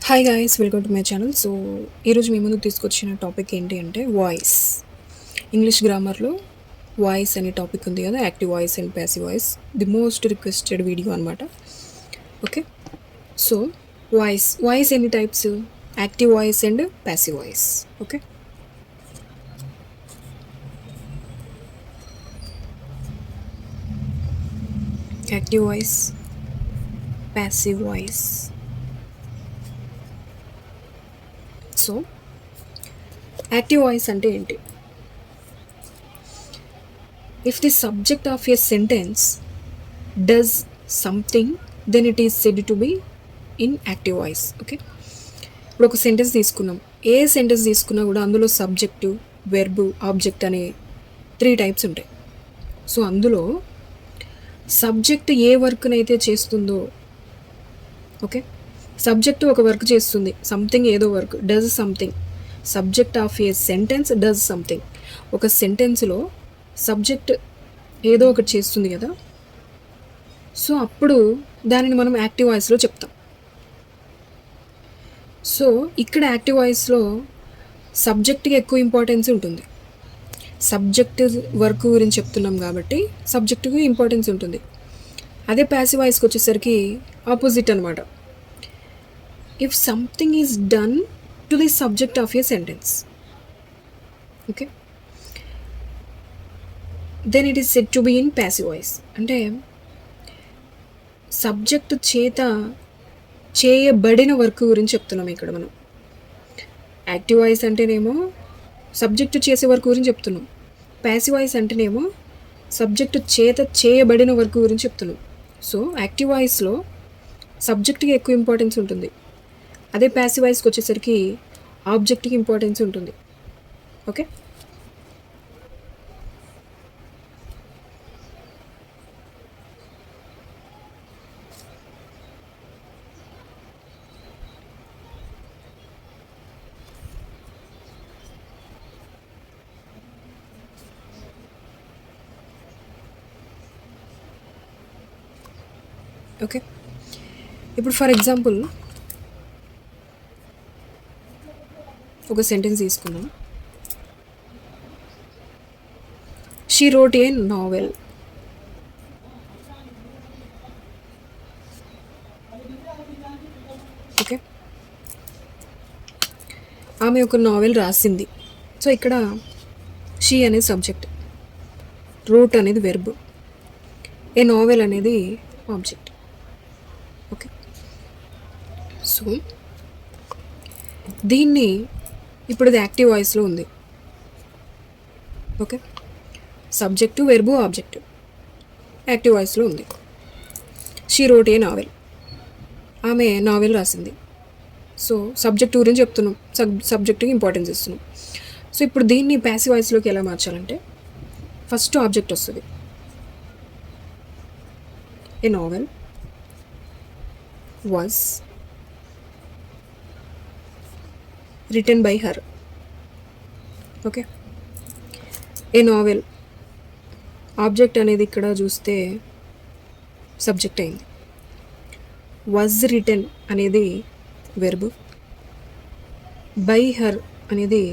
Hi guys, welcome to my channel. So ఈరోజు మీ ముందుకు తీసుకొచ్చిన టాపిక్ ఏంటి అంటే వాయిస్. ఇంగ్లీష్ గ్రామర్లో వాయిస్ అనే టాపిక్ ఉంది కదా, active voice and passive voice. The most requested video అనమాట. ఓకే, సో వాయిస్ ఎన్ని types? Active voice and passive voice. Okay, active voice, passive voice. So active voice అంటే ఏంటి? If the subject of a sentence does something, then it is said to be in active voice. Okay, ఇప్పుడు ఒక sentence తీసుకున్నాం. ఏ sentence తీసుకున్నా కూడా అందులో subject, verb, object అనే 3 types ఉంటాయి. సో అందులో సబ్జెక్ట్ ఏ వర్క్నైతే చేస్తుందో, ఓకే, సబ్జెక్టు ఒక వర్క్ చేస్తుంది, సంథింగ్ ఏదో work, does something. Subject of a sentence does something. ఒక సెంటెన్స్లో సబ్జెక్ట్ ఏదో ఒకటి చేస్తుంది కదా, సో అప్పుడు దానిని మనం యాక్టివ్ వాయిస్లో చెప్తాం. సో ఇక్కడ యాక్టివ్ వాయిస్లో సబ్జెక్ట్కి ఎక్కువ ఇంపార్టెన్స్ ఉంటుంది. సబ్జెక్ట్ వర్క్ గురించి చెప్తున్నాం కాబట్టి సబ్జెక్టుకి ఇంపార్టెన్స్ ఉంటుంది. అదే ప్యాసివ్ వాయిస్కి వచ్చేసరికి ఆపోజిట్ అనమాట. If something is done to the subject of a sentence, okay, then it is said to be in passive voice. అంటే సబ్జెక్ట్ చేత చేయబడిన వర్క్ గురించి చెప్తున్నాం ఇక్కడ మనం. యాక్టివ్ వాయిస్ అంటేనేమో సబ్జెక్టు చేసే వర్క్ గురించి చెప్తున్నాం. ప్యాసివ్ వాయిస్ అంటేనేమో సబ్జెక్టు చేత చేయబడిన వర్క్ గురించి చెప్తున్నాం. సో యాక్టివ్ వాయిస్లో సబ్జెక్ట్కి ఎక్కువ ఇంపార్టెన్స్ ఉంటుంది. అదే ప్యాసివ్ వాయిస్కి వచ్చేసరికి ఆబ్జెక్ట్కి ఇంపార్టెన్స్ ఉంటుంది. Okay, okay. ఇప్పుడు ఫర్ ఎగ్జాంపుల్ ఒక సెంటెన్స్ తీసుకున్నాం. She wrote a novel. Okay, ఆమె ఒక నావెల్ రాసింది. సో ఇక్కడ షీ అనేది సబ్జెక్ట్, రోట్ అనేది వెర్బ్, ఏ నావెల్ అనేది ఆబ్జెక్ట్. ఓకే, సో దీన్ని ఇప్పుడు ఇది యాక్టివ్ వాయిస్లో ఉంది. Okay, subject, verb, object active వాయిస్లో ఉంది. షీ రోట్ ఏ నావెల్, ఆమె నావెల్ రాసింది. సో సబ్జెక్ట్ గురించి చెప్తున్నాం, సబ్జెక్టుకి ఇంపార్టెన్స్ ఇస్తున్నాం. సో ఇప్పుడు దీన్ని ప్యాసివ్ వాయిస్లోకి ఎలా మార్చాలంటే ఫస్ట్ ఆబ్జెక్ట్ వస్తుంది. A novel was written by her. Okay, a novel object అనేది ఇక్కడ చూస్తే సబ్జెక్ట్ అయింది. వాజ్ రిటన్ అనేది వెర్బ్, బై హర్ అనేది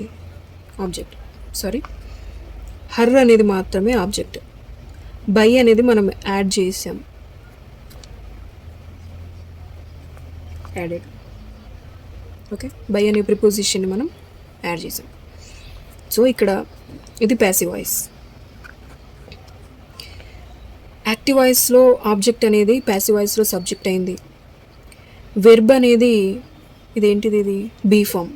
ఆబ్జెక్ట్. సారీ, హర్ అనేది మాత్రమే ఆబ్జెక్ట్, బై అనేది మనం యాడ్ చేసాం, యాడెడ్. ఓకే, బై అనే ప్రిపోజిషన్ని మనం యాడ్ చేసాం. సో ఇక్కడ ఇది ప్యాసివ్ వాయిస్. యాక్టివ్ వాయిస్లో ఆబ్జెక్ట్ అనేది ప్యాసివ్ వాయిస్లో సబ్జెక్ట్ అయింది. వెర్బ్ అనేది ఇదేంటిది, ఇది బీ ఫామ్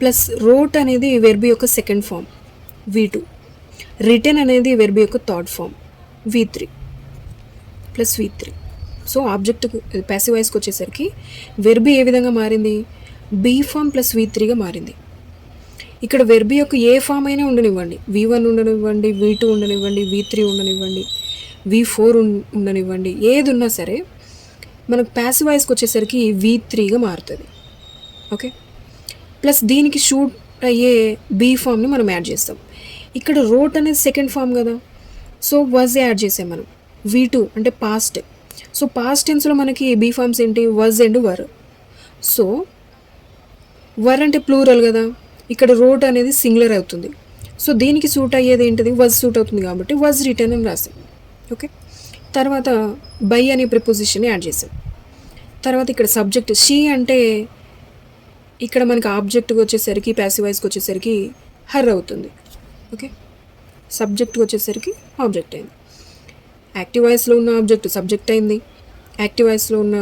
ప్లస్ రోట్ అనేది వెర్బ్ యొక్క సెకండ్ ఫామ్ V2, రిటన్ అనేది వెర్బ్ యొక్క third form V3 plus V3. So object passive వాయిస్కి వచ్చేసరికి వెర్బ్ ఏ విధంగా మారింది? బీ ఫామ్ ప్లస్ V3గా మారింది. ఇక్కడ వెర్బ్ యొక్క ఏ ఫామ్ అయినా ఉండనివ్వండి, V1 ఉండనివ్వండి, V2 ఉండనివ్వండి, V3 ఉండనివ్వండి, V4 ఉండనివ్వండి, ఏది ఉన్నా సరే మనకు ప్యాసివ్ వాయిస్కి వచ్చేసరికి V3గా మారుతుంది. ఓకే, ప్లస్ దీనికి షూట్ అయ్యే బీ ఫామ్ని మనం యాడ్ చేస్తాం. ఇక్కడ రోట్ అనేది సెకండ్ ఫామ్ కదా, సో వాజ్ యాడ్ చేసాం మనం. V2 అంటే పాస్ట్, సో పాస్ట్ టెన్స్లో మనకి బీ ఫార్మ్స్ ఏంటి, was and were. So were అంటే ప్లూరల్ కదా, ఇక్కడ రోట్ అనేది సింగులర్ అవుతుంది. సో దీనికి సూట్ అయ్యేది ఏంటిది, వజ్ సూట్ అవుతుంది కాబట్టి వజ్ రిటర్న్ అని రాసాం. ఓకే, తర్వాత బై అనే ప్రిపోజిషన్ యాడ్ చేసాం. తర్వాత ఇక్కడ సబ్జెక్ట్ షీ అంటే ఇక్కడ మనకి ఆబ్జెక్ట్కి వచ్చేసరికి ప్యాసివ్ వాయిస్కి వచ్చేసరికి హర్ అవుతుంది. ఓకే, సబ్జెక్ట్కి వచ్చేసరికి ఆబ్జెక్ట్ అయింది. యాక్టివ్ వాయిస్లో ఉన్న ఆబ్జెక్ట్ సబ్జెక్ట్ అయింది, యాక్టివ్ వాయిస్లో ఉన్న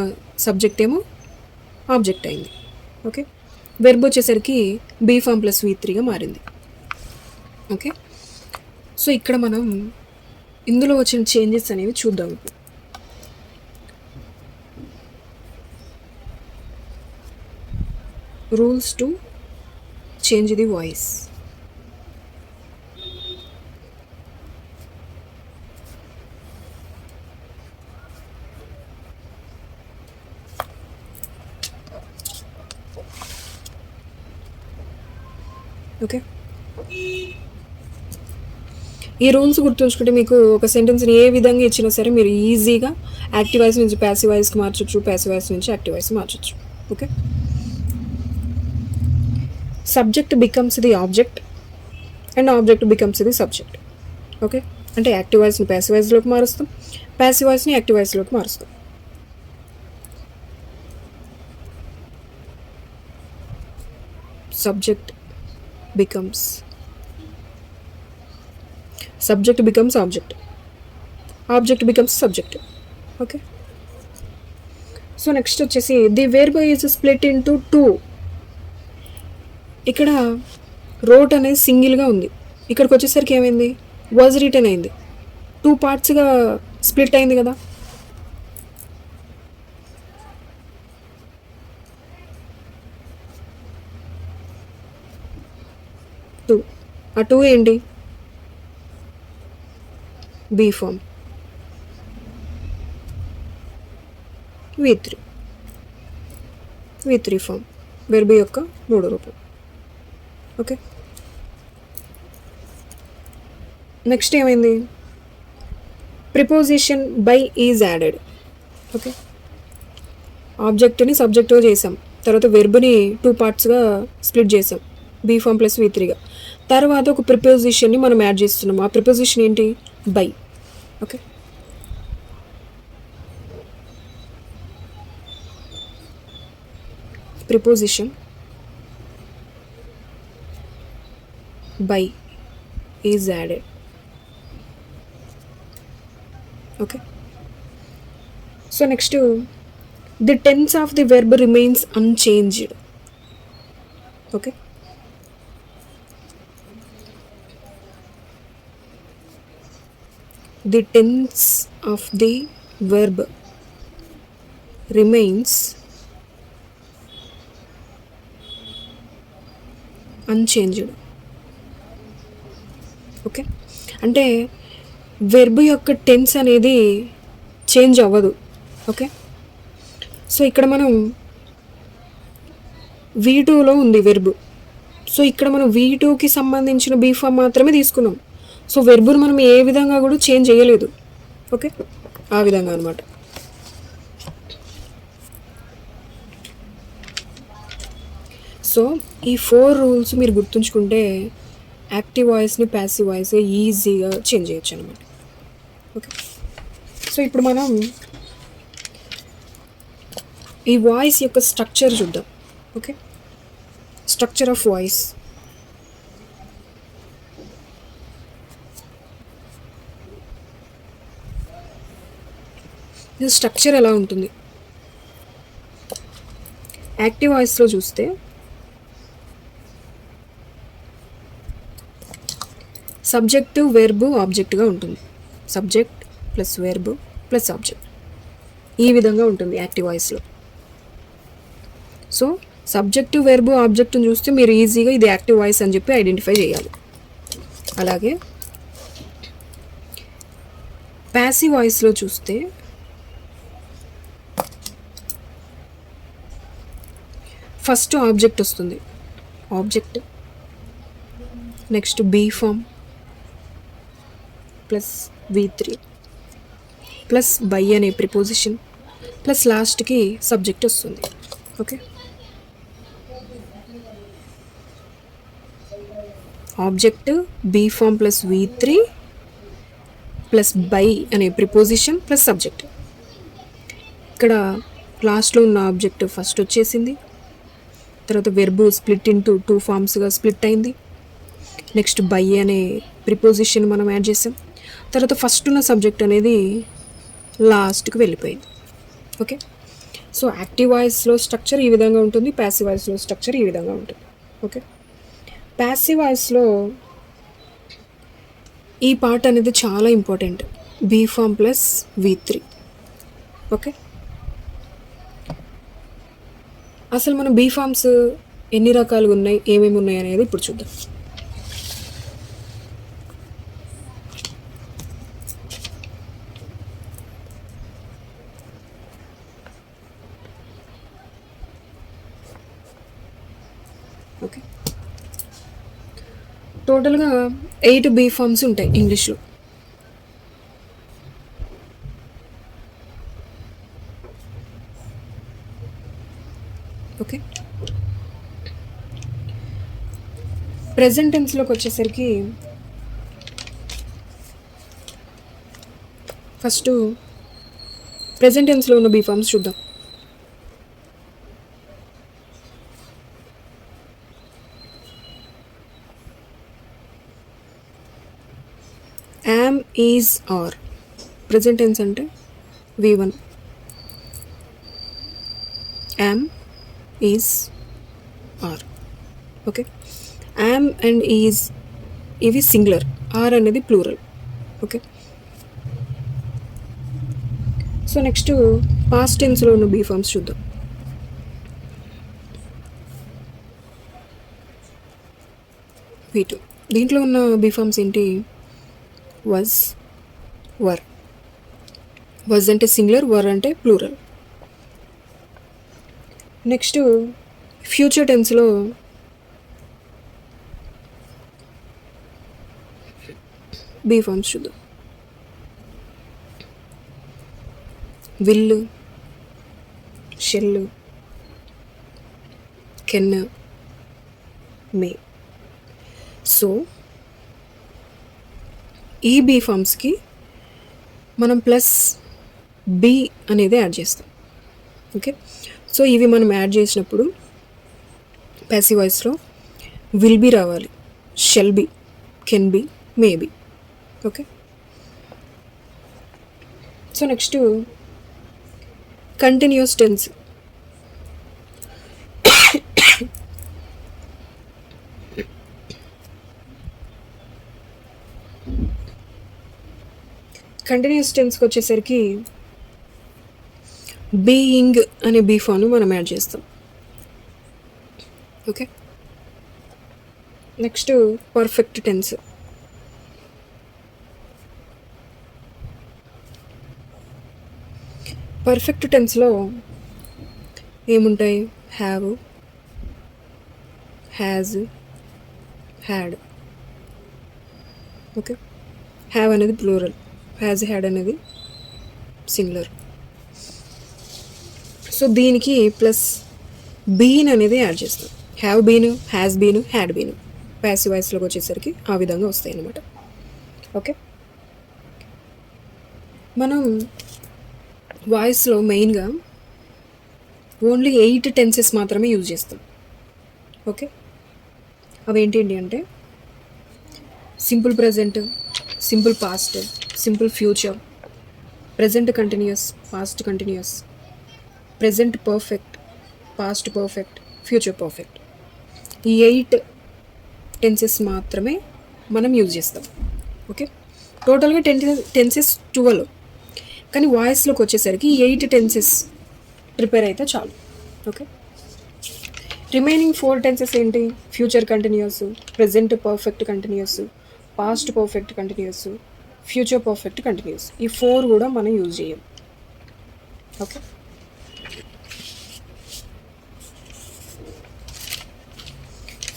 సబ్జెక్ట్ ఏమో ఆబ్జెక్ట్ అయింది. ఓకే, వెర్బ్ వచ్చేసరికి బీ ఫామ్ ప్లస్ V3గా మారింది. ఓకే, సో ఇక్కడ మనం ఇందులో వచ్చిన చేంజెస్ అనేవి చూద్దాం. ఇప్పుడు rules to change the voice. Okay, ఈ రూల్స్ గుర్తుంచుకుంటే మీకు ఒక సెంటెన్స్ని ఏ విధంగా ఇచ్చినా సరే మీరు ఈజీగా యాక్టివ్ వాయిస్ నుంచి ప్యాసివ్ వాయిస్కి మార్చొచ్చు, ప్యాసివ్ వాయిస్ నుంచి యాక్టివ్ వాయిస్ మార్చొచ్చు. Okay, subject becomes the object and object becomes the subject. Okay, అంటే యాక్టివ్ వాయిస్ని ప్యాసివ్ వాయిస్లోకి మారుస్తాం, ప్యాసివ్ వాయిస్ని యాక్టివ్ వాయిస్లోకి మారుస్తాం. Subject becomes object, object becomes subject. Okay, so next వచ్చేసి the verb is split into 2. ఇక్కడ రోట్ అనేది సింగిల్గా ఉంది, ఇక్కడికి వచ్చేసరికి ఏమైంది, వాజ్ రిటర్న్ అయింది, 2 పార్ట్స్గా స్ప్లిట్ అయింది కదా. ఆ 2 ఏంటి, be form, V3 form, verb యొక్క 3 రూపం. ఓకే, నెక్స్ట్ ఏమైంది, preposition by is added. Okay, ఆబ్జెక్ట్ని సబ్జెక్ట్గా చేసాం, తర్వాత వెర్బ్ని 2 పార్ట్స్గా స్ప్లిట్ చేసాం, బీ ఫామ్ ప్లస్ V3గా. తర్వాత ఒక ప్రిపోజిషన్ని మనం యాడ్ చేస్తున్నాం, ఆ ప్రిపోజిషన్ ఏంటి, by. Okay, preposition by is added. Okay, so next the tense of the verb remains unchanged. Okay, the tense of the verb remains unchanged. Okay, అంటే verb యొక్క tense అనేది change అవ్వదు. ఓకే, సో ఇక్కడ మనం V2లో ఉంది verb, so ఇక్కడ మనం V2కి సంబంధించిన బీ ఫామ్ మాత్రమే తీసుకున్నాం. సో వెర్బును మనం ఏ విధంగా కూడా చేంజ్ చేయలేదు. ఓకే, ఆ విధంగా అనమాట. సో ఈ 4 రూల్స్ మీరు గుర్తుంచుకుంటే యాక్టివ్ వాయిస్ని ప్యాసివ్ వాయిస్ ఈజీగా చేంజ్ చేయొచ్చు అనమాట. ఓకే, సో ఇప్పుడు మనం ఈ వాయిస్ యొక్క స్ట్రక్చర్ చూద్దాం. Okay, structure of voice. ఇది స్ట్రక్చర్ ఎలా ఉంటుంది, యాక్టివ్ వాయిస్లో చూస్తే సబ్జెక్టు వెర్బు ఆబ్జెక్ట్గా ఉంటుంది, subject plus verb plus object, ఈ విధంగా ఉంటుంది యాక్టివ్ వాయిస్లో. సో సబ్జెక్టు వెర్బు ఆబ్జెక్ట్ని చూస్తే మీరు ఈజీగా ఇది యాక్టివ్ వాయిస్ అని చెప్పి ఐడెంటిఫై చేయాలి. అలాగే ప్యాసివ్ వాయిస్లో చూస్తే ఫస్ట్ ఆబ్జెక్ట్ వస్తుంది, object, next be form plus V3, plus by అనే ప్రిపోజిషన్ ప్లస్ లాస్ట్కి సబ్జెక్ట్ వస్తుంది. Okay, object be form plus V3 plus by అనే ప్రిపోజిషన్ ప్లస్ సబ్జెక్ట్. ఇక్కడ లాస్ట్లో ఉన్న ఆబ్జెక్ట్ ఫస్ట్ వచ్చేసింది, తర్వాత వెర్బు స్ప్లిట్ ఇంటూ 2 ఫామ్స్గా స్ప్లిట్ అయింది. నెక్స్ట్ బై అనే ప్రిపోజిషన్ మనం యాడ్ చేసాం. తర్వాత ఫస్ట్ ఉన్న సబ్జెక్ట్ అనేది లాస్ట్కి వెళ్ళిపోయింది. ఓకే, సో యాక్టివ్ వాయిస్లో స్ట్రక్చర్ ఈ విధంగా ఉంటుంది, ప్యాసివ్ వాయిస్లో స్ట్రక్చర్ ఈ విధంగా ఉంటుంది. ఓకే, ప్యాసివ్ వాయిస్లో ఈ పార్ట్ అనేది చాలా important, be form plus V3. Okay, అసలు మన బీ ఫామ్స్ ఎన్ని రకాలుగా ఉన్నాయి, ఏమేమి ఉన్నాయి అనేది ఇప్పుడు చూద్దాం. ఓకే, టోటల్గా 8 బీ ఫామ్స్ ఉంటాయి ఇంగ్లీష్లో. ఓకే, ప్రెజెంట్ టెన్స్లోకి వచ్చేసరికి ఫస్ట్ ప్రెజెంట్ టెన్స్లో ఉన్న బీ ఫామ్స్ చూద్దాం. Am, is, are. Present tense అంటే V1, am, is, are. Okay, am and is ఇవి సింగులర్, ఆర్ అనేది plural. Okay, so next past టెన్స్లో ఉన్న బీ ఫామ్స్ చూద్దాం. V2 దీంట్లో ఉన్న బీ ఫామ్స్ ఏంటి? was, were. was అంటే సింగులర్, were అంటే ప్లూరల్. నెక్స్ట్ ఫ్యూచర్ టెన్స్లో బీ ఫామ్స్ చూద్దాం. Will, shall, can, may. So ఈ బీ ఫామ్స్కి మనం ప్లస్ బి అనేది యాడ్ చేస్తాం. ఓకే, సో ఇవి మనం యాడ్ చేసినప్పుడు ప్యాసివ్ వాయిస్లో విల్ బి రావాలి, shall be, can be, may be. Okay, so next continuous tense. Continuous టెన్స్కి వచ్చేసరికి బీయింగ్ అనే బీ ఫామ్ను మనం యాడ్ చేస్తాం. Okay, next perfect tense. Perfect టెన్స్లో ఏముంటాయి? Have, has, had. Okay, have అనేది ప్లూరల్, హ్యాజ్, హ్యాడ్ అనేది సింగులర్. సో దీనికి ప్లస్ బీన్ అనేది యాడ్ చేస్తాం. Have been, has been, had been. Passive వాయిస్లోకి వచ్చేసరికి ఆ విధంగా వస్తాయి అన్నమాట. ఓకే, మనం వాయిస్లో మెయిన్గా ఓన్లీ 8 టెన్సెస్ మాత్రమే యూజ్ చేస్తాం. ఓకే, అవేంటి అంటే simple present, simple past, simple future, present continuous, past continuous, present perfect, past perfect, future perfect. ఈ 8 టెన్సెస్ మాత్రమే మనం యూజ్ చేస్తాం. ఓకే, టోటల్గా టెన్సెస్ 12, కానీ వాయిస్లోకి వచ్చేసరికి 8 టెన్సెస్ ప్రిపేర్ అయితే చాలు. ఓకే, రిమైనింగ్ 4 టెన్సెస్ ఏంటి? Future continuous, present perfect continuous, past perfect continuous, future perfect continuous. ఈ 4 కూడా మనం యూజ్ చేయం. ఓకే,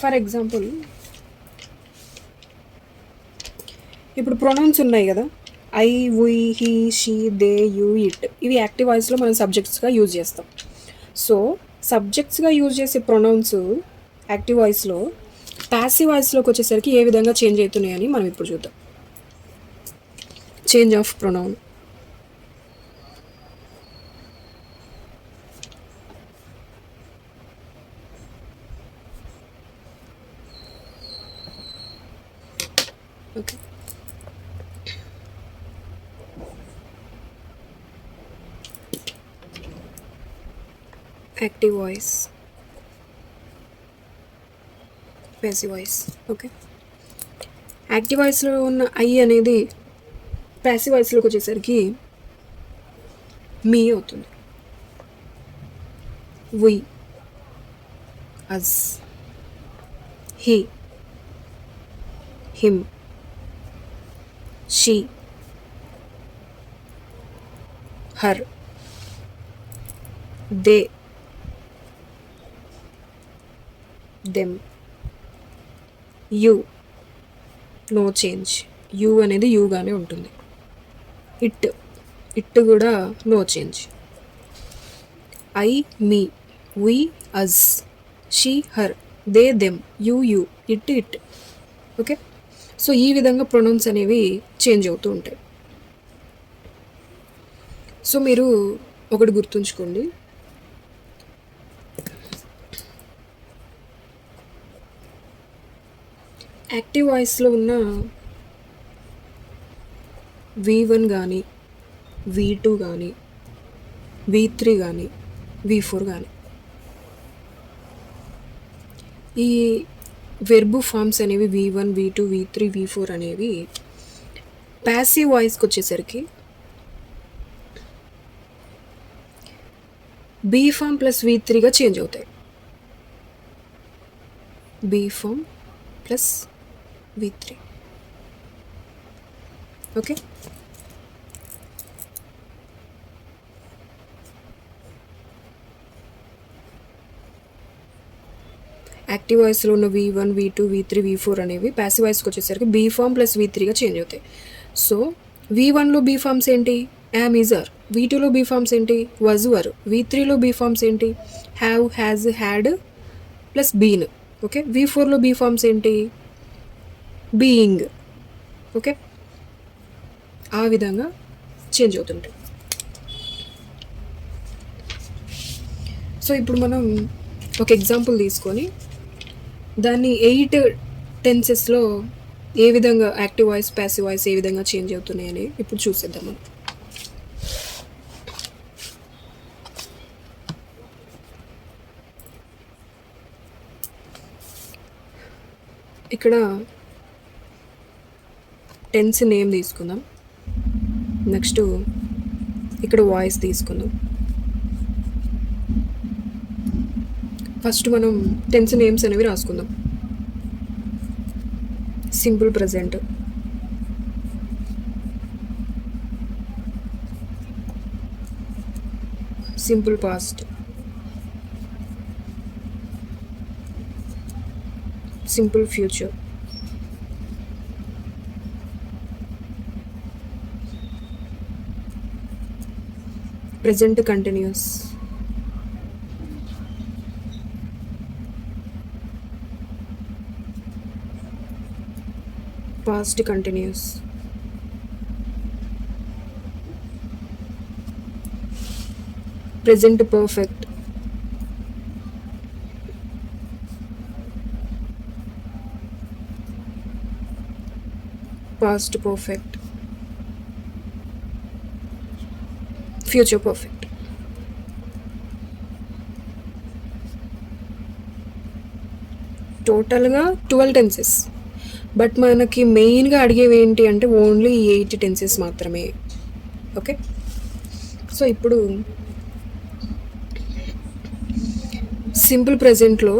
ఫర్ ఎగ్జాంపుల్ ఇప్పుడు ప్రొనౌన్స్ ఉన్నాయి కదా, I, we, he, she, they, you, it ఇవి యాక్టివ్ వాయిస్లో మనం సబ్జెక్ట్స్గా యూజ్ చేస్తాం. సో సబ్జెక్ట్స్గా యూజ్ చేసే ప్రొనౌన్స్ యాక్టివ్ వాయిస్లో ప్యాసివ్ వాయిస్లోకి వచ్చేసరికి ఏ విధంగా చేంజ్ అవుతున్నాయని మనం ఇప్పుడు చూద్దాం. Change of pronoun. Okay, active voice, passive voice. Okay, active వాయిస్లో ఉన్న ఐ అనేది ప్యాసివ్ వాయిస్లోకి వచ్చేసరికి మీ అవుతుంది. We, us, he, him, she, her, they, them, you. No change. You అనేది యూగానే ఉంటుంది. ఇట్, ఇట్ కూడా no change. I, me, we, us, she, her, they, them, you, you, it, it. Okay, so ఈ విధంగా pronounce అనేవి change అవుతూ ఉంటాయి. So మీరు ఒకటి గుర్తుంచుకోండి, యాక్టివ్ వాయిస్లో ఉన్న V1 కానీ V2 కానీ V3 కానీ V4 కానీ ఈ వెర్బు ఫామ్స్ అనేవి V1, V2, V3, V4 అనేవి ప్యాసివ్ వాయిస్కి వచ్చేసరికి బీ ఫామ్ ప్లస్ V3గా చేంజ్ అవుతాయి. Be form plus V3. Okay, active వాయిస్లో ఉన్న V1, V2, V3, V4 అనేవి ప్యాసివ్ వాయిస్కి వచ్చేసరికి బీ ఫామ్ ప్లస్ V3గా చేంజ్ అవుతాయి. సో V1లో బీ ఫామ్స్ ఏంటి? Am, is, are. V2లో బీ ఫామ్స్ ఏంటి? Was, were. V3లో బీ ఫామ్స్ ఏంటి? Have, has, had plus been. Okay, V4లో బీ ఫామ్స్ ఏంటి? బీయింగ్. ఓకే, ఆ విధంగా చేంజ్ అవుతుంటాయి. సో ఇప్పుడు మనం ఒక ఎగ్జాంపుల్ తీసుకొని దాన్ని 8 టెన్సెస్లో ఏ విధంగా యాక్టివ్ వాయిస్, ప్యాసివ్ వాయిస్ ఏ విధంగా చేంజ్ అవుతున్నాయి అని ఇప్పుడు చూసేద్దాం మనం. ఇక్కడ టెన్స్ నేమ్ తీసుకుందాం. నెక్స్ట్ ఇక్కడ వాయిస్ తీసుకుందాం. ఫస్ట్ మనం టెన్స్ నేమ్స్ అనేవి రాసుకుందాం. Simple present, simple past, simple future, present continuous, past continuous, present perfect, past perfect, future perfect. టోటల్గా 12 టెన్సెస్. బట్ మనకి మెయిన్గా అడిగేవి ఏంటి అంటే ఓన్లీ 8 టెన్సెస్ మాత్రమే. ఓకే, సో ఇప్పుడు సింపుల్ ప్రెజెంట్లో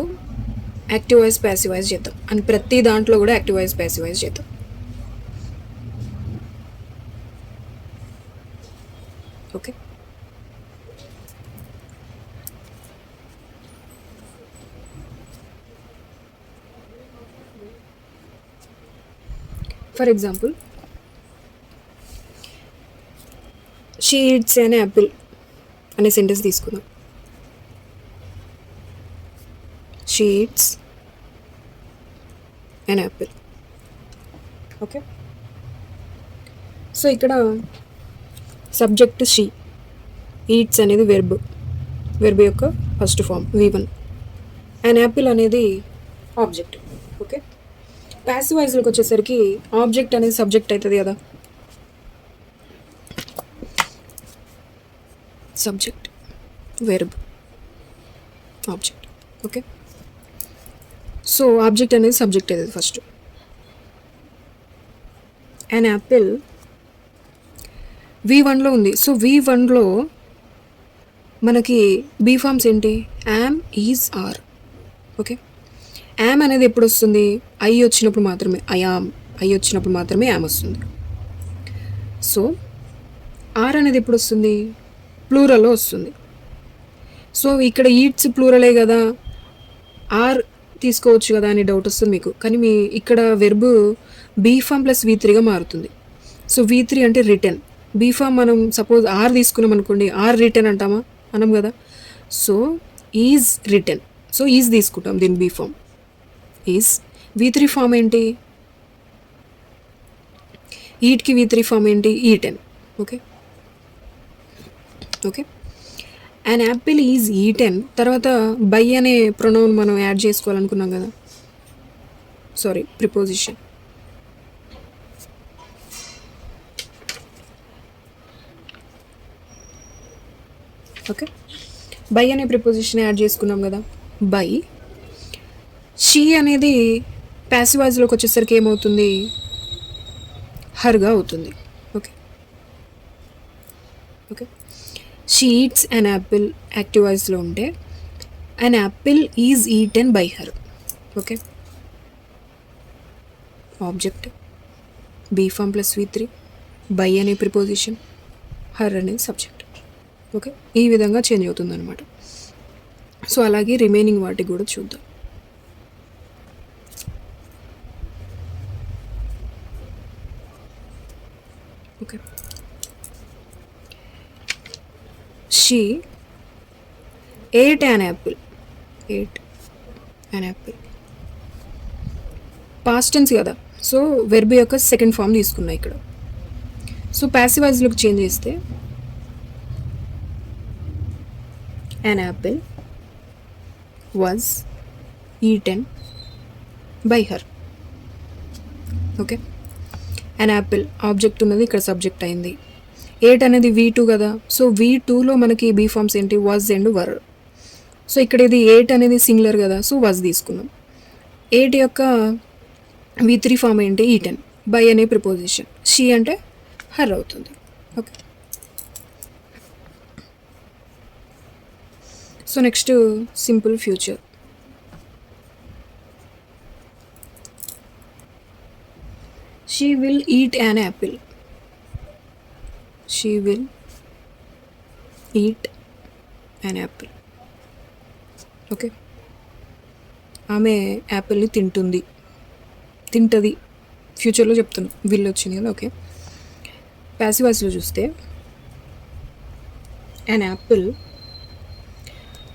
యాక్టివ్ వాయిస్, ప్యాసివ్ వాయిస్ చేద్దాం. అండ్ ప్రతి దాంట్లో కూడా యాక్టివ్ వాయిస్, ప్యాసివ్ వాయిస్ చేద్దాం. Okay, for example she eats an apple అనే సెంటెన్స్ తీసుకుందాం. She eats an apple. Okay, so ఇక్కడ సబ్జెక్ట్ షీ, ఈట్స్ అనేది వెర్బ్ యొక్క first form V1, and apple అనేది ఆబ్జెక్ట్. ఓకే, ప్యాసివ్ వాయిస్లోకి వచ్చేసరికి ఆబ్జెక్ట్ అనేది సబ్జెక్ట్ అవుతుంది కదా, subject verb object. Okay, so object అనేది సబ్జెక్ట్ అవుతుంది ఫస్ట్. అండ్ యాపిల్ V1లో ఉంది. సో V1లో మనకి బీ ఫార్మ్స్ ఏంటి? Am, is, are. Okay, am అనేది ఎప్పుడు వస్తుంది? ఐ వచ్చినప్పుడు మాత్రమే, ఐ వచ్చినప్పుడు మాత్రమే యామ్ వస్తుంది. సో ఆర్ అనేది ఎప్పుడు వస్తుంది? ప్లూరల్లో వస్తుంది. సో ఇక్కడ ఈట్స్ ప్లూరలే కదా, ఆర్ తీసుకోవచ్చు కదా అని డౌట్ వస్తుంది మీకు. కానీ మీ ఇక్కడ వెర్బ్ బీ ఫామ్ ప్లస్ V3గా మారుతుంది. సో V3 అంటే రిటర్న్. బీ ఫామ్ మనం సపోజ్ ఆర్ తీసుకున్నాం అనుకోండి, ఆర్ రిటర్న్ అంటామా? అనం కదా. So is return. So is తీసుకుంటాం దీని be form is. V3 form ఏంటి? ఈట్కి V3 ఫామ్ ఏంటి? Eaten. Okay okay, and apple is eaten. తర్వాత బై అనే ప్రొనౌన్ మనం యాడ్ చేసుకోవాలనుకున్నాం కదా, సారీ ప్రిపోజిషన్. ఓకే, బై అనే ప్రిపోజిషన్ యాడ్ చేసుకున్నాం కదా. బై షీ అనేది ప్యాసివ్ వాయిస్లోకి వచ్చేసరికి ఏమవుతుంది? హర్గా అవుతుంది. Okay okay, she eats an apple active వాయిస్లో ఉంటే an apple is eaten by her. Okay, object be form plus V3, by అనే ప్రిపోజిషన్, హర్ అనేది సబ్జెక్ట్. ఓకే, ఈ విధంగా చేంజ్ అవుతుంది అనమాట. సో అలాగే రిమైనింగ్ వాటికి కూడా చూద్దాం. Okay, she ate an apple. Ate an apple past tense కదా, సో వెర్బ్ యొక్క సెకండ్ ఫామ్ తీసుకున్నా ఇక్కడ. సో ప్యాసివ్ వాయిస్లోకి చేంజ్ చేస్తే an apple was eaten by her. Okay, an apple object ఉన్నది, ఇక్కడ సబ్జెక్ట్ అయింది. ఏట్ అనేది V2 కదా, సో V2లో మనకి బీ ఫార్మ్స్ ఏంటి? Was and were. సో ఇక్కడ ఇది ఏట్ అనేది సింగులర్ కదా, సో వాజ్ తీసుకున్నాం. ఏట్ యొక్క V3 ఫామ్ ఏంటి? ఈటెన్. బై అనే ప్రిపోజిషన్, షీ అంటే హర్ అవుతుంది. Okay, so next simple future. She will eat an Apple. She will eat an Apple. Okay, ఆమె యాపిల్ని తింటుంది, తింటుంది. ఫ్యూచర్లో చెప్తున్నాను, విల్ వచ్చింది కదా. ఓకే, ప్యాసివ్ వాయిస్లో చూస్తే యాన్ యాపిల్,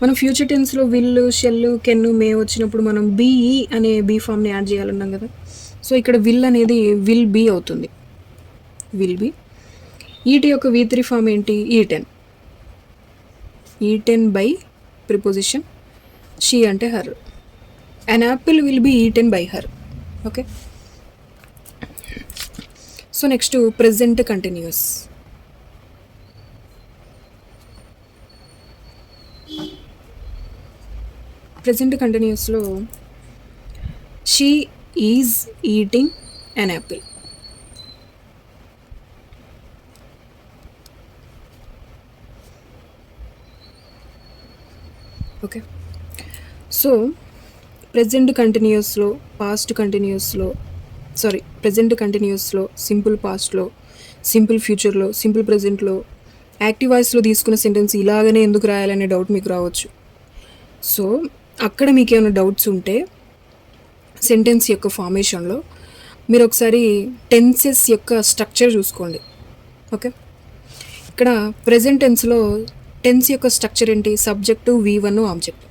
మనం ఫ్యూచర్ టెన్స్లో విల్, షెల్, కెన్, మే వచ్చినప్పుడు మనం బీఈ అనే బీ ఫామ్ని యాడ్ చేయాలన్నాం కదా. సో ఇక్కడ విల్ అనేది విల్ బీ అవుతుంది, విల్ బీ. ఈట్ యొక్క V3 ఫామ్ ఏంటి? Eaten. Eaten by preposition, she అంటే her. An apple will be eaten by her. Okay, so next present continuous. Present కంటిన్యూస్లో she is eating an apple. Okay, so present కంటిన్యూస్లో, past కంటిన్యూస్లో, sorry present కంటిన్యూస్లో, simple పాస్ట్లో, simple ఫ్యూచర్లో, simple ప్రెజెంట్లో, active వాయిస్లో తీసుకున్న సెంటెన్స్ ఇలాగనే ఎందుకు రాయాలనే డౌట్ మీకు రావచ్చు. సో అక్కడ మీకు ఏమైనా డౌట్స్ ఉంటే సెంటెన్స్ యొక్క ఫార్మేషన్లో మీరు ఒకసారి టెన్సెస్ యొక్క స్ట్రక్చర్ చూసుకోండి. ఓకే, ఇక్కడ ప్రెజెంట్ టెన్స్లో టెన్స్ యొక్క స్ట్రక్చర్ ఏంటి? Subject V1 object.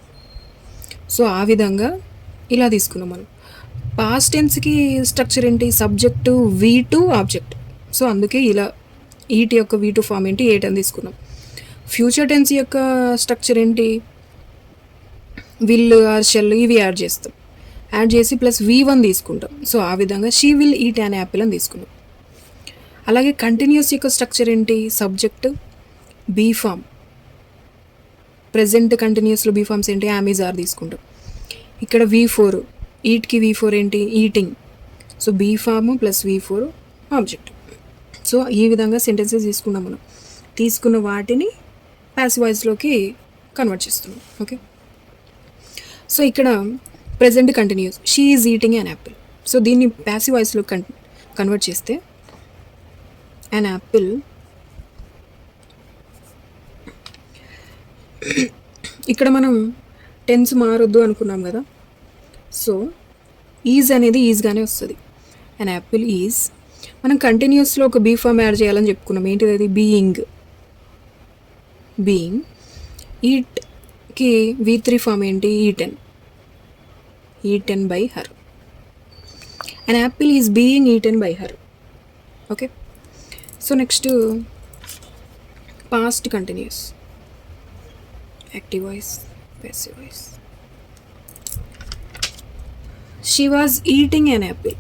సో ఆ విధంగా ఇలా తీసుకున్నాం మనం. పాస్ట్ టెన్స్కి స్ట్రక్చర్ ఏంటి? Subject V2 object. సో అందుకే ఇలా ఈట్ యొక్క V2 ఫామ్ ఏంటి? ఏట్ అని తీసుకున్నాం. ఫ్యూచర్ టెన్స్ యొక్క స్ట్రక్చర్ ఏంటి? విల్ ఆర్ షెల్ ఇవి యాడ్ చేస్తాం. యాడ్ చేసి ప్లస్ V1 తీసుకుంటాం. సో ఆ విధంగా she will eat an apple అని తీసుకున్నాం. అలాగే కంటిన్యూస్ యొక్క స్ట్రక్చర్ ఏంటి? Subject be form. ప్రజెంట్ కంటిన్యూస్లో బీ ఫామ్స్ ఏంటి? యామ్ ఈజ్ ఆర్ తీసుకుంటాం. ఇక్కడ V4 ఈట్కి V4 ఏంటి? Eating. So be form plus V4 object. So ఈ విధంగా సెంటెన్సెస్ తీసుకున్నాం మనం. తీసుకున్న వాటిని ప్యాసివ్ వాయిస్లోకి కన్వర్ట్ చేస్తున్నాం. ఓకే, సో ఇక్కడ present continuous she is eating an Apple. So దీన్ని ప్యాసివ్ వాయిస్లో కన్వర్ట్ చేస్తే యాన్ యాపిల్, ఇక్కడ మనం టెన్స్ మారొద్దు అనుకున్నాం కదా. సో ఈజ్ అనేది ఈజ్గానే వస్తుంది. An Apple is. మనం కంటిన్యూస్లో ఒక బీ ఫామ్ యాడ్ చేయాలని చెప్పుకున్నాం. ఏంటిది అది? బీయింగ్. బీయింగ్. ఈట్కి V3 ఫామ్ ఏంటి? Eaten. Eaten by her. An Apple is being eaten by her. Okay, so next past continuous. Active voice, passive voice. She was eating an apple.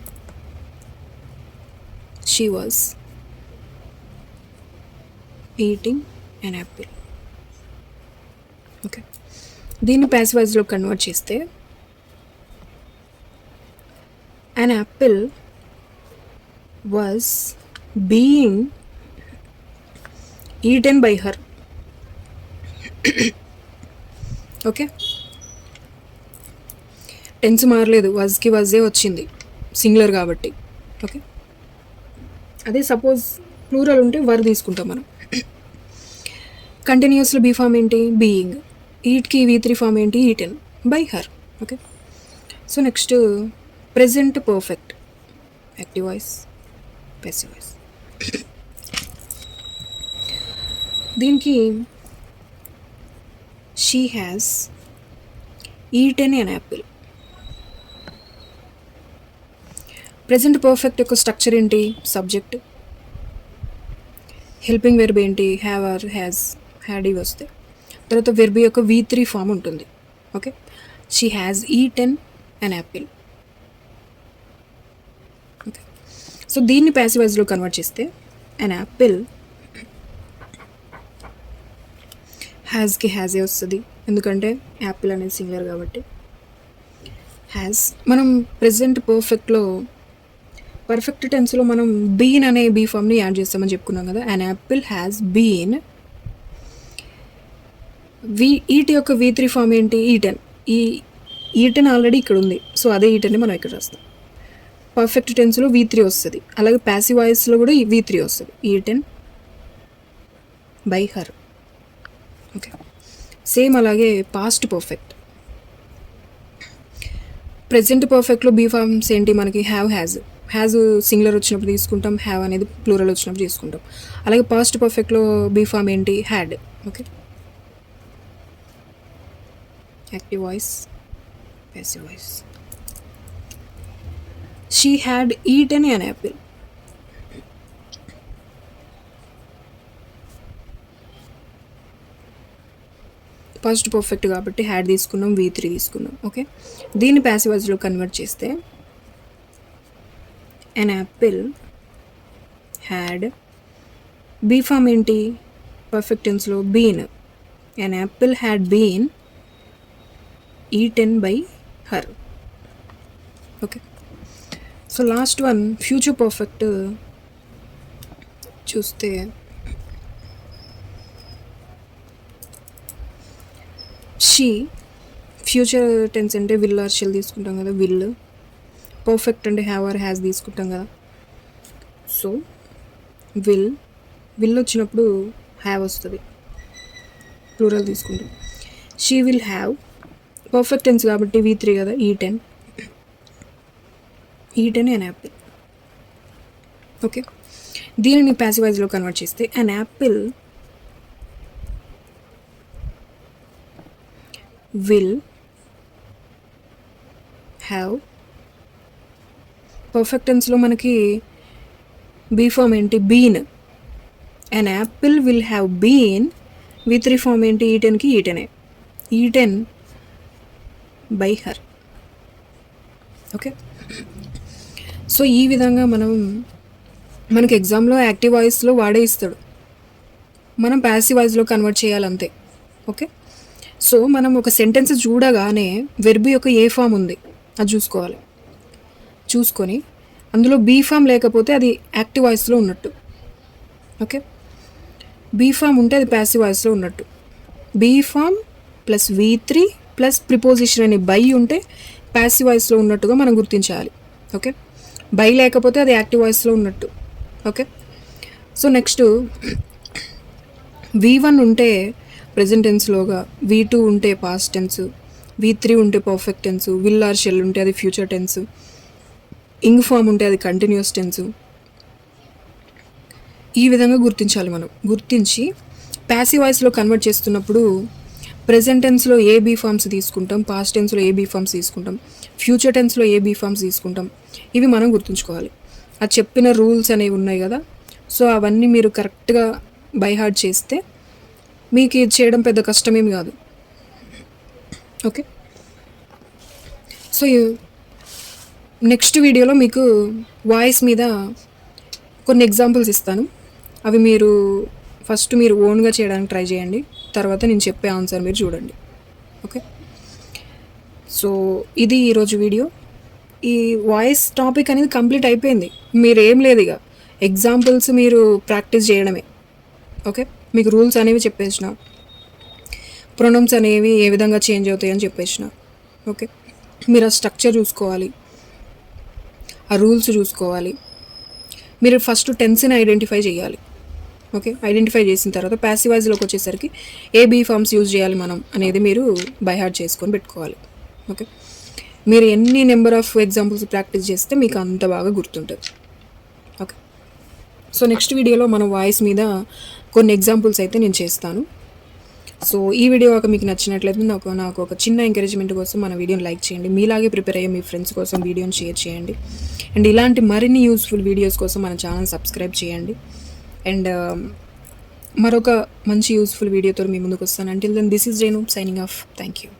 She was eating an apple. Okay, దీన్ని passive వాయిస్లో convert చేస్తే an apple was being eaten by her. Okay, tense మారలేదు, వాజ్కి వాజే వచ్చింది singular కాబట్టి. Okay, అదే suppose plural ఉంటే were తీసుకుంటాం మనం. కంటిన్యూస్లో బీ ఫామ్ ఏంటి? బీయింగ్. ఈట్కి V3 ఫామ్ ఏంటి? Eaten by her. Okay, so next present perfect. Active voice, passive voice. దీనికి she has eaten an apple. Present perfect యొక్క స్ట్రక్చర్ ఏంటి? సబ్జెక్ట్, హెల్పింగ్ వెర్బ్ ఏంటి? హ్యావ్ ఆర్ హ్యాజ్, హ్యాడ్ ఇవి వస్తాయి. తర్వాత వెర్బ్ యొక్క V3 ఫామ్ ఉంటుంది. Okay, she has eaten an apple. Okay, so దీన్ని ప్యాసివ్ వాయిస్లో కన్వర్ట్ చేస్తే an యాపిల్, హ్యాజ్కి హ్యాజే వస్తుంది ఎందుకంటే యాపిల్ అనేది సింగులర్ కాబట్టి. హ్యాజ్. మనం ప్రెజెంట్ పర్ఫెక్ట్లో పర్ఫెక్ట్ టెన్స్లో మనం బీన్ అనే బీ ఫామ్ని యాడ్ చేస్తామని చెప్పుకున్నాం కదా. an apple has been. Eat యొక్క V3 ఫామ్ ఏంటి? ఈటెన్. ఈ ఈటెన్ ఆల్రెడీ ఇక్కడ ఉంది, సో అదే ఈటెన్ని మనం ఇక్కడ రాస్తాం. పర్ఫెక్ట్ టెన్స్లో V3 వస్తుంది, అలాగే ప్యాసివ్ వాయిస్లో కూడా V3 వస్తుంది. Eaten by her. Okay, same అలాగే పాస్ట్ పర్ఫెక్ట్. ప్రెజెంట్ పర్ఫెక్ట్లో బీ ఫామ్స్ ఏంటి మనకి? Have, has. హ్యాజ్ సింగులర్ వచ్చినప్పుడు తీసుకుంటాం, హ్యావ్ అనేది ప్లూరల్ వచ్చినప్పుడు తీసుకుంటాం. అలాగే పాస్ట్ పర్ఫెక్ట్లో బీ ఫామ్ ఏంటి? Had. Okay, active voice, passive voice. She had eaten an Apple. Past perfect కాబట్టి హ్యాడ్ తీసుకున్నాం, V3 తీసుకున్నాం. ఓకే, దీన్ని ప్యాసివ్ వాయిస్లో కన్వర్ట్ చేస్తే an apple had. Be form ఏంటి? పర్ఫెక్ట్ టెన్స్లో been. an apple had been eaten by her. Okay, so last one future perfect చూస్తే she. Future tense అంటే విల్ ఆర్ షెల్ తీసుకుంటాం కదా. విల్. పర్ఫెక్ట్ అంటే హ్యావ్ ఆర్ హ్యాస్ తీసుకుంటాం కదా. So will వచ్చినప్పుడు హ్యావ్ వస్తుంది, ప్లూరల్ తీసుకుంటాం. She will have. Perfect tense కాబట్టి V3 కదా. Eaten an apple. ఓకే, దీనిని ప్యాసివ్ వాయిస్లో కన్వర్ట్ చేస్తే an apple will have. Perfect టెన్స్లో మనకి బీ ఫామ్ ఏంటి? Been. an apple will have been. V3 form ఏంటి? ఈటెన్కి ఈటెనే. Eaten by her. Okay. So ఈ విధంగా మనకి ఎగ్జామ్లో యాక్టివ్ వాయిస్లో వాడే ఇస్తాడు, మనం ప్యాసివ్ వాయిస్లో కన్వర్ట్ చేయాలంతే. ఓకే. సో మనం ఒక సెంటెన్స్ చూడగానే వెర్బ్ యొక్క ఏ ఫామ్ ఉంది అది చూసుకోవాలి. చూసుకొని అందులో బీ ఫామ్ లేకపోతే అది యాక్టివ్ వాయిస్లో ఉన్నట్టు. ఓకే. బీ ఫామ్ ఉంటే అది ప్యాసివ్ వాయిస్లో ఉన్నట్టు. Be form plus V3 plus preposition అని బై ఉంటే ప్యాసివ్ వాయిస్లో ఉన్నట్టుగా మనం గుర్తించాలి. ఓకే. బై లేకపోతే అది యాక్టివ్ వాయిస్లో ఉన్నట్టు. ఓకే. సో నెక్స్ట్ V1 ఉంటే ప్రెజెంట్ టెన్స్లోగా, V2 ఉంటే పాస్ట్ టెన్స్, V3 ఉంటే perfect tense, will or shall ఉంటే అది ఫ్యూచర్ టెన్స్, ఇంగ్ ఫామ్ ఉంటే అది కంటిన్యూస్ టెన్స్. ఈ విధంగా గుర్తించాలి మనం. గుర్తించి ప్యాసివ్ వాయిస్లో కన్వర్ట్ చేస్తున్నప్పుడు ప్రెజెంట్ టెన్స్లో ఏ బీ ఫామ్స్ తీసుకుంటాం, పాస్ట్ టెన్స్లో ఏ బీ ఫామ్స్ తీసుకుంటాం, ఫ్యూచర్ టెన్స్లో ఏ బీ ఫామ్స్ తీసుకుంటాం, ఇవి మనం గుర్తుంచుకోవాలి. అది చెప్పిన రూల్స్ అనేవి ఉన్నాయి కదా, సో అవన్నీ మీరు కరెక్ట్గా బై హార్ట్ చేస్తే మీకు ఇది చేయడం పెద్ద కష్టమేమి కాదు. ఓకే. సో నెక్స్ట్ వీడియోలో మీకు వాయిస్ మీద కొన్ని ఎగ్జాంపుల్స్ ఇస్తాను. అవి ఫస్ట్ మీరు ఓన్గా చేయడానికి ట్రై చేయండి, తర్వాత నేను చెప్పే ఆన్సర్ మీరు చూడండి. ఓకే. సో ఇది ఈరోజు వీడియో. ఈ వాయిస్ టాపిక్ అనేది కంప్లీట్ అయిపోయింది. మీరేం లేదు, ఇక ఎగ్జాంపుల్స్ మీరు ప్రాక్టీస్ చేయడమే. ఓకే. మీకు రూల్స్ అనేవి చెప్పేసిన, ప్రొనౌన్స్ అనేవి ఏ విధంగా చేంజ్ అవుతాయి అని చెప్పేసిన. ఓకే. మీరు ఆ స్ట్రక్చర్ చూసుకోవాలి, ఆ రూల్స్ చూసుకోవాలి. మీరు ఫస్ట్ టెన్స్ని ఐడెంటిఫై చేయాలి. ఓకే. ఐడెంటిఫై చేసిన తర్వాత ప్యాసివ్ వాయిస్లోకి వచ్చేసరికి ఏ బీ ఫామ్స్ యూజ్ చేయాలి మనం అనేది మీరు బై హార్ట్ చేసుకొని పెట్టుకోవాలి. ఓకే. మీరు ఎన్ని నెంబర్ ఆఫ్ ఎగ్జాంపుల్స్ ప్రాక్టీస్ చేస్తే మీకు అంత బాగా గుర్తుంటుంది. ఓకే. సో నెక్స్ట్ వీడియోలో మనం వాయిస్ మీద కొన్ని ఎగ్జాంపుల్స్ అయితే నేను చేస్తాను. సో ఈ వీడియో ఒక మీకు నచ్చినట్లయితే నాకు ఒక చిన్న ఎంకరేజ్మెంట్ కోసం మన వీడియోని లైక్ చేయండి. మీలాగే ప్రిపేర్ అయ్యే మీ ఫ్రెండ్స్ కోసం వీడియోని షేర్ చేయండి. అండ్ ఇలాంటి మరిన్ని యూస్ఫుల్ వీడియోస్ కోసం మన ఛానల్ సబ్స్క్రైబ్ చేయండి. అండ్ మరొక మంచి యూస్ఫుల్ వీడియోతో మీ ముందుకు వస్తాను. Until then this is Renu signing off. Thank you.